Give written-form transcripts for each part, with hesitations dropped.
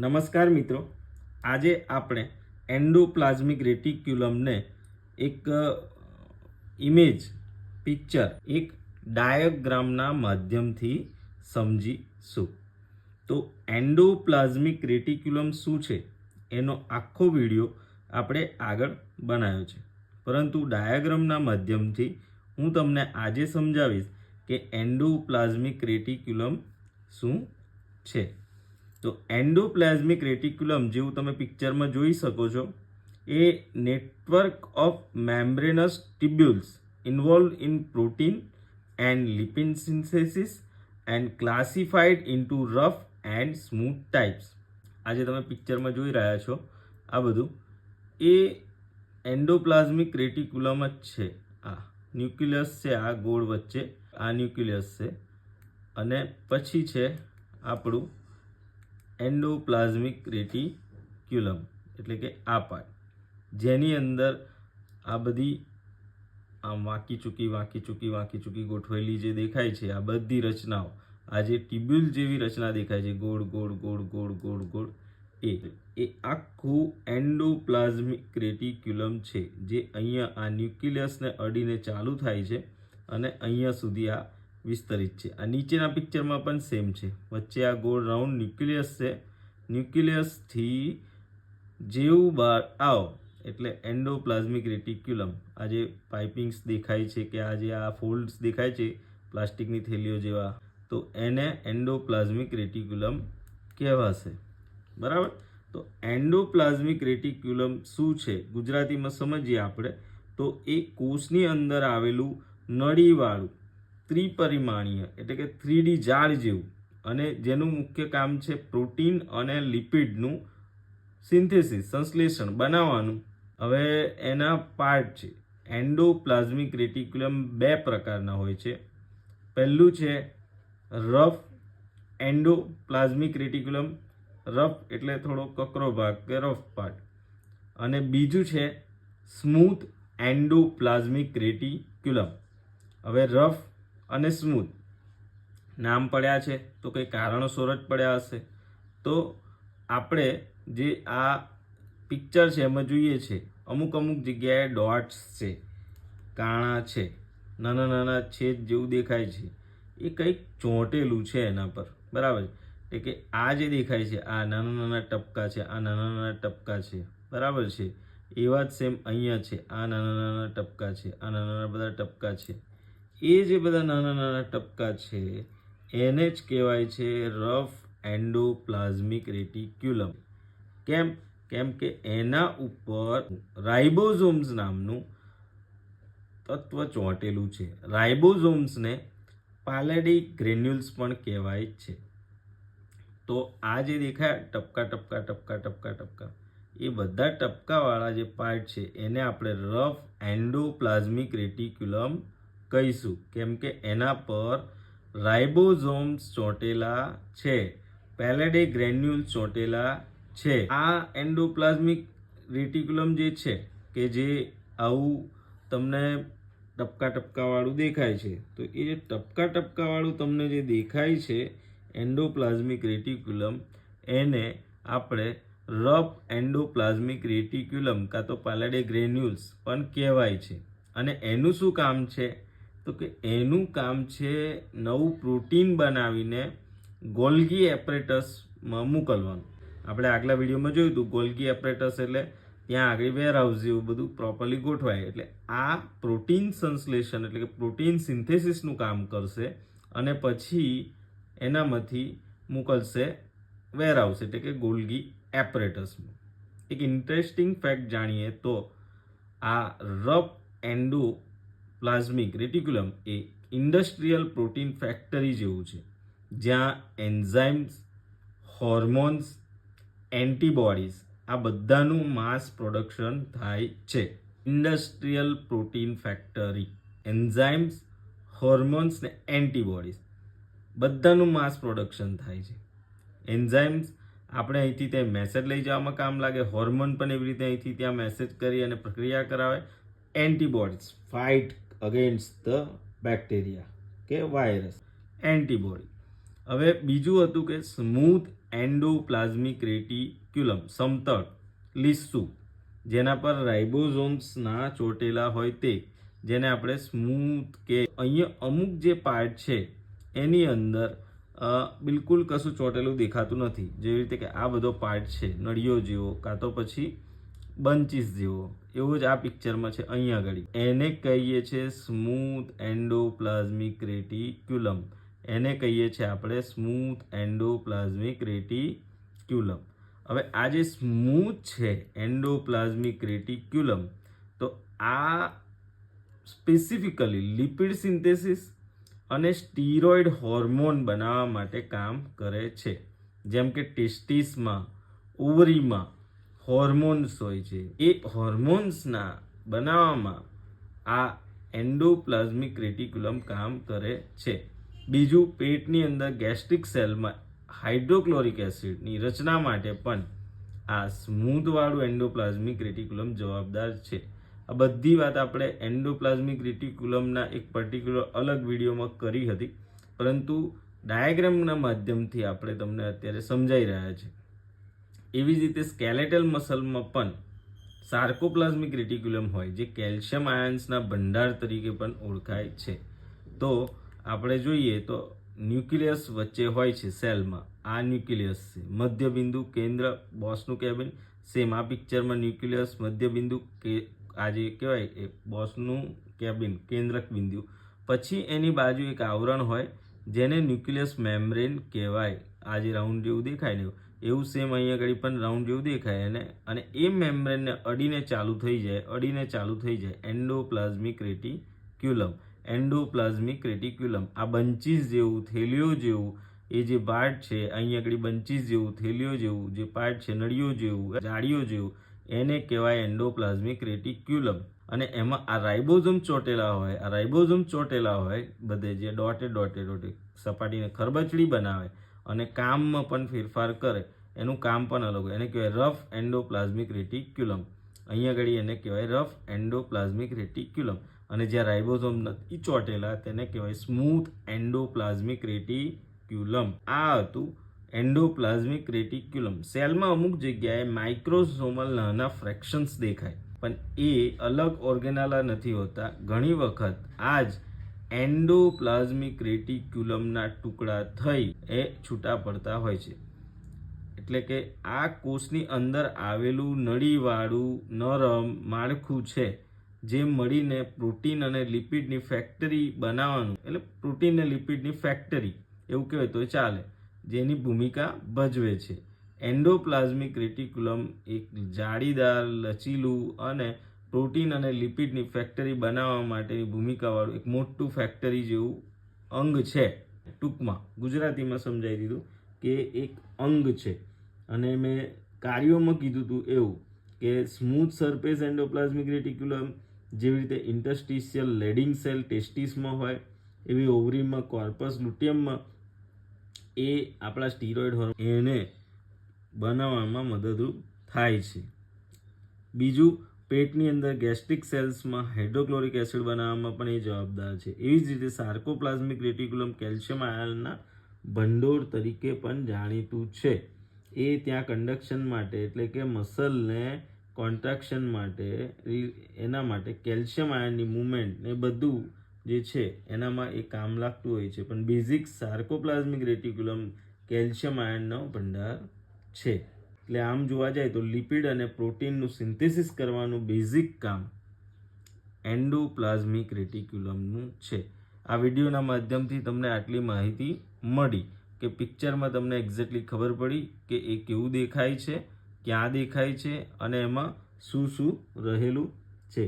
નમસ્કાર મિત્રો, આજે આપણે એન્ડોપ્લાઝમિક રેટિક્યુલમને એક ઇમેજ પિક્ચર એક ડાયાગ્રામના માધ્યમથી સમજીશું. તો એન્ડોપ્લાઝમિક રેટિક્યુલમ શું છે એનો આખો વિડીયો આપણે આગળ બનાવ્યો છે, પરંતુ ડાયાગ્રામના માધ્યમથી હું તમને આજે સમજાવીશ કે એન્ડોપ્લાઝમિક રેટિક્યુલમ શું છે. તો એન્ડોપ્લાઝમિક રેટિક્યુલમ જેવું તમે પિક્ચરમાં જોઈ શકો છો, a network of membranous tubules involve in protein and lipid synthesis and classified into rough and smooth types. આજે તમે પિક્ચરમાં જોઈ રહ્યા છો આ બધું એ એન્ડોપ્લાઝમિક રેટિક્યુલમ જ છે. આ ન્યુક્લિયસ છે, આ ગોળ વચ્ચે આ ન્યુક્લિયસ છે, અને પછી છે આપણું એન્ડોપ્લાઝમિક રેટિક્યુલમ એટલે કે આ પાર્ટ, જેની અંદર આ બધી આમ વાંકી ચૂકી ગોઠવેલી જે દેખાય છે આ બધી રચનાઓ, આ જે ટ્યુબ્યુલ જેવી રચના દેખાય છે ગોળ ગોળ ગોળ ગોળ ગોળ ગોળ, એ આખું એન્ડોપ્લાઝમિક રેટિક્યુલમ છે, જે અહીંયા આ ન્યુક્લિયસને અડીને ચાલુ થાય છે અને અહીંયા સુધી આ વિસ્તરિત છે. આ નીચેના પિક્ચરમાં પણ સેમ છે, વચ્ચે આ ગોળ રાઉન્ડ ન્યુક્લિયસ છે. ન્યુક્લિયસથી જેવું બહાર આવો એટલે એન્ડોપ્લાઝમિક રેટિક્યુલમ, આ જે પાઇપિંગ્સ દેખાય છે કે આ જે આ ફોલ્ડ્સ દેખાય છે પ્લાસ્ટિકની થેલીઓ જેવા, તો એને એન્ડોપ્લાઝમિક રેટિક્યુલમ કહેવાશે. બરાબર. તો એન્ડોપ્લાઝમિક રેટિક્યુલમ શું છે ગુજરાતીમાં સમજીએ આપણે તો એ કોષની અંદર આવેલું નળીવાળું ત્રિપરિમાણીય એટલે કે 3D જાળ જેવું, અને જેનું મુખ્ય કામ છે પ્રોટીન અને લિપિડનું સિન્થેસિસ સંશ્લેષણ બનાવવાનું. હવે એના પાર્ટ છે. એન્ડોપ્લાઝમિક રેટિક્યુલમ બે પ્રકારના હોય છે. પહેલું છે રફ એન્ડોપ્લાઝમિક રેટિક્યુલમ, રફ એટલે થોડો કકરો ભાગ કે રફ પાર્ટ, અને બીજું છે સ્મૂથ એન્ડોપ્લાઝમિક રેટિક્યુલમ. હવે રફ અને સ્મૂથ નામ પડ્યા છે તો કંઈ કારણોસર જ પડ્યા હશે. તો આપણે જે આ પિક્ચર છે એમાં જોઈએ છે અમુક જગ્યાએ ડોટ્સ છે, કાણા છે, નાના નાના છેદ જેવું દેખાય છે, એ કંઈક ચોંટેલું છે એના પર. બરાબર. એટલે કે આ જે દેખાય છે આ નાના નાના ટપકા છે, આ નાના નાના ટપકા છે. બરાબર છે. એવા જ સેમ અહીંયા છે, આ નાના નાના ટપકા છે, આ નાના નાના બધા ટપકા છે. એ જે બધા નાના નાના ટપકા છે એને જ કહેવાય છે રફ એન્ડોપ્લાઝમિક રેટિક્યુલમ. કેમ કે એના ઉપર રાઇબોઝોમ્સ નામનું તત્વ ચોંટેલું છે. રાઇબોઝોમ્સને પાલેડી ગ્રેન્યુલ્સ પણ કહેવાય છે. તો આ જે દેખાય ટપકા ટપકા ટપકા ટપકા ટપકા, એ બધા ટપકાવાળા જે પાર્ટ છે એને આપણે રફ એન્ડોપ્લાઝમિક રેટિક્યુલમ કહીશું, કેમ કે એના પર રાઇબોઝોમ્સ ચોંટેલા છે, પેલેડી ગ્રેન્યુલ્સ ચોંટેલા છે. આ એન્ડોપ્લાઝમિક રેટિક્યુલમ જે છે કે જે આવું તમને ટપકા ટપકાવાળું દેખાય છે, તો એ જે ટપકા ટપકાવાળું તમને જે દેખાય છે એન્ડોપ્લાઝમિક રેટિક્યુલમ, એને આપણે રફ એન્ડોપ્લાઝમિક રેટિક્યુલમ કાં તો પાલેડી ગ્રેન્યુલ્સ પણ કહેવાય છે. અને એનું શું કામ છે તો કે એનું કામ છે નવું પ્રોટીન બનાવીને ગોલ્ગી એપરેટસમાં મોકલવાનું. આપણે આગલા વિડીયોમાં જોયું હતું ગોલ્ગી એપરેટસ એટલે ત્યાં આગળ વેરહાઉસ જેવું બધું પ્રોપરલી ગોઠવાય, એટલે આ પ્રોટીન સંશ્લેષણ એટલે કે પ્રોટીન સિન્થેસિસનું કામ કરશે અને પછી એનામાંથી મોકલશે વેરહાઉસ એટલે કે ગોલ્ગી એપરેટસમાં. એક ઇન્ટરેસ્ટિંગ ફેક્ટ જાણીએ તો આ રફ એન્ડોપ્લાઝમિક રેટિક્યુલમ એ ઇન્ડસ્ટ્રીયલ પ્રોટીન ફેક્ટરી જેવું છે, જ્યાં એન્ઝાઇમ્સ, હોર્મોન્સ, એન્ટીબોડીઝ આ બધાનું માસ પ્રોડક્શન થાય છે. Industrial protein factory, enzymes, hormones ને એન્ટીબોડીઝ બધાનું માસ પ્રોડક્શન થાય છે. એન્ઝાઇમ્સ આપણે અહીંથી ત્યાં મેસેજ લઈ જવામાં કામ લાગે, હોર્મોન પણ એવી રીતે અહીંથી ત્યાં મેસેજ કરી અને પ્રક્રિયા કરાવે, antibodies fight against the bacteria કે વાયરસ, એન્ટીબોડી. હવે બીજું હતું કે સ્મૂથ એન્ડોપ્લાઝમિક રેટિક્યુલમ, સમતળ લીસું, જેના પર રાઇબોઝોમ્સના ચોટેલા હોય તે, જેને આપણે સ્મૂથ કે અહીંયા અમુક જે પાર્ટ છે એની અંદર બિલકુલ કશું ચોટેલું દેખાતું નથી, જેવી રીતે કે આ બધો પાર્ટ છે નળીઓ જેવો કાં તો પછી બંચીસ જેવો, એવો જ આ પિક્ચરમાં છે અહીંયા આગળ. એને કહીએ છીએ સ્મૂથ એન્ડોપ્લાઝમિક રેટિક્યુલમ. એને કહીએ છીએ આપણે સ્મૂથ એન્ડોપ્લાઝમિક રેટિક્યુલમ. હવે આ જે સ્મૂથ છે એન્ડોપ્લાઝમિક રેટિક્યુલમ, તો આ સ્પેસિફિકલી લિપિડ સિન્થેસિસ અને સ્ટીરોઇડ હોર્મોન બનાવવા માટે કામ કરે છે. જેમ કે ટેસ્ટિસમાં, ઓવરીમાં હોર્મોન્સ હોય છે, એ હોર્મોન્સના બનાવવામાં આ એન્ડોપ્લાઝમિક રેટિક્યુલમ કામ કરે છે. બીજું, પેટની અંદર ગેસ્ટ્રિક સેલમાં હાઇડ્રોક્લોરિક એસિડની રચના માટે પણ આ સ્મૂથવાળું એન્ડોપ્લાઝમિક રેટિક્યુલમ જવાબદાર છે. આ બધી વાત આપણે એન્ડોપ્લાઝમિક રેટિક્યુલમના એક પર્ટિક્યુલર અલગ વિડીયોમાં કરી હતી, પરંતુ ડાયાગ્રામના માધ્યમથી આપણે તમને અત્યારે સમજાઈ રહ્યા છે. એવી જ રીતે સ્કેલેટલ મસલમાં પણ સાર્કોપ્લાઝમિક રેટિક્યુલમ હોય, જે કેલ્શિયમ આયન્સના ભંડાર તરીકે પણ ઓળખાય છે. તો આપણે જોઈએ તો ન્યુક્લિયસ વચ્ચે હોય છે સેલમાં, આ ન્યુક્લિયસ છે, મધ્યબિંદુ, કેન્દ્ર, બોસનું કેબિન. સેમ આ પિક્ચરમાં ન્યુક્લિયસ, મધ્યબિંદુ, આ જે કહેવાય એ બોસનું કેબિન, કેન્દ્રક બિંદુ. પછી એની બાજુ એક આવરણ હોય જેને ન્યુક્લિયસ મેમ્બ્રેન કહેવાય. આ જે રાઉન્ડ જેવું દેખાય ને એવું સેમ અહીંયા આગળ પણ રાઉન્ડ જેવું દેખાય, અને એ મેમ્બ્રેનને અડીને ચાલુ થઈ જાય એન્ડોપ્લાઝમિક રેટિક્યુલમ. એન્ડોપ્લાઝમિક રેટિક્યુલમ આ બંચીસ જેવું, થેલીઓ જેવું એ જે પાર્ટ છે, અહીંયા આગળ બંચીસ જેવું, થેલીઓ જેવું જે પાર્ટ છે, નળીઓ જેવું, જાળીઓ જેવું, એને કહેવાય એન્ડોપ્લાઝમિક રેટિક્યુલમ. અને એમાં આ રાઇબોઝોમ ચોટેલા હોય બધે, જે ડોટે સપાટીને ખરબચડી બનાવે અને કામમાં પણ ફેરફાર કરે, એનું કામ પણ અલગ હોય, એને કહેવાય રફ એન્ડોપ્લાઝમિક રેટિક્યુલમ. અહીંયા આગળ એને કહેવાય રફ એન્ડોપ્લાઝમિક રેટિક્યુલમ. અને જ્યાં રાઇબોઝોમ નથી ચોટેલા તેને કહેવાય સ્મૂથ એન્ડોપ્લાઝમિક રેટિક્યુલમ. આ હતું એન્ડોપ્લાઝમિક રેટિક્યુલમ. સેલમાં અમુક જગ્યાએ માઇક્રોસોમલ નાના ફ્રેક્શન્સ દેખાય, પણ એ અલગ ઓર્ગેનાલા નથી હોતા. ઘણી વખત આ જ એન્ડોપ્લાઝમિક રેટિક્યુલમના ટુકડા થઈ એ છૂટા પડતા હોય છે. એટલે કે આ કોષની અંદર આવેલું નળીવાળું નરમ માળખું છે, જે મળીને પ્રોટીન અને લિપિડની ફેક્ટરી બનાવવાનું, એટલે પ્રોટીન અને લિપિડની ફેક્ટરી એવું કહેવાય તો ચાલે, જેની ભૂમિકા ભજવે છે. એન્ડોપ્લાઝમિક રેટિક્યુલમ એક જાળીદાર, લચીલું અને પ્રોટીન અને લિપિડની ફેક્ટરી બનાવવા માટેની ભૂમિકાવાળું એક મોટું ફેક્ટરી જેવું અંગ છે. ટૂંકમાં ગુજરાતીમાં સમજાવી દીધું કે એક અંગ છે. અને મેં કાર્યોમાં કીધું હતું એવું કે સ્મૂથ સરફેસ એન્ડોપ્લાઝમિક રેટિક્યુલમ, જેવી રીતે ઇન્ટરસ્ટિશિયલ લેડિંગ સેલ ટેસ્ટિસમાં હોય, એવી ઓવરીમાં, કોર્પસ લુટિયમમાં એ આપણા સ્ટીરોઇડ હોર્મોન એને બનાવવામાં મદદરૂપ થાય છે. બીજું, પેટની અંદર ગેસ્ટ્રિક સેલ્સમાં હાઇડ્રોક્લોરિક એસિડ બનાવવામાં પણ એ જવાબદાર છે. એવી જ રીતે સાર્કોપ્લાઝમિક રેટિક્યુલમ કેલ્શિયમ આયનના ભંડોળ તરીકે પણ જાણીતું છે. એ ત્યાં કન્ડક્શન માટે, એટલે કે મસલને કોન્ટ્રાક્શન માટે, એના માટે કેલ્શિયમ આયનની મૂવમેન્ટ ને બધું જે છે એનામાં એ કામ લાગતું હોય છે. પણ બેઝિક સાર્કોપ્લાઝમિક રેટિક્યુલમ કેલ્શિયમ આયનનો ભંડાર છે. એટલે આમ જોવા જાય તો લિપિડ અને પ્રોટીનનું સિન્થેસિસ કરવાનું બેઝિક કામ એન્ડોપ્લાઝમિક રેટિક્યુલમનું છે. આ વિડીયોના માધ્યમથી તમને આટલી માહિતી મળી કે પિક્ચરમાં તમને એક્ઝેક્ટલી ખબર પડી કે એ કેવું દેખાય છે, ક્યાં દેખાય છે અને એમાં શું શું રહેલું છે.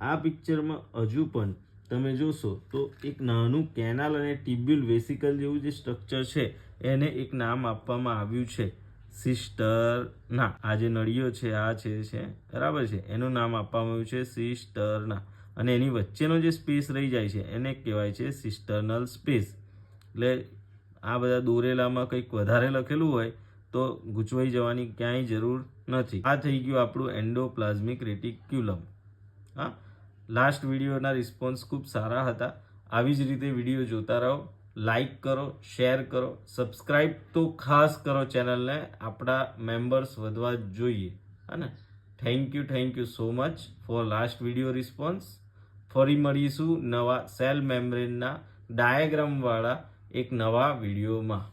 આ પિક્ચરમાં હજુ પણ તમે જોશો તો એક નાનું કેનાલ અને ટ્યુબ્યુલ વેસિકલ જેવું જે સ્ટ્રક્ચર છે એને એક નામ આપવામાં આવ્યું છે સિસ્ટરના. આ જે નળીઓ છે આ છે બરાબર છે, એનું નામ આપવામાં આવ્યું છે સિસ્ટરના. અને એની વચ્ચેનો જે સ્પેસ રહી જાય છે એને કહેવાય છે સિસ્ટર્નલ સ્પેસ. એટલે આ બધા દોરેલામાં કંઈક વધારે લખેલું હોય તો ગૂંચવાઈ જવાની ક્યાંય જરૂર નથી. આ થઈ ગયું આપણું એન્ડોપ્લાઝમિક રેટિક્યુલમ. હા, લાસ્ટ વિડીયોના રિસ્પોન્સ ખૂબ સારા હતા. આવી જ રીતે વિડીયો જોતા રહો. લાઈક કરો, શેર કરો, સબસ્ક્રાઈબ તો ખાસ કરો ચેનલને. આપણા મેમ્બર્સ વધવા જ જોઈએ. અને thank you so much for last video response. ફરી મળીશું નવા સેલ મેમ્બ્રેનના ડાયાગ્રામવાળા એક નવા વિડીયોમાં.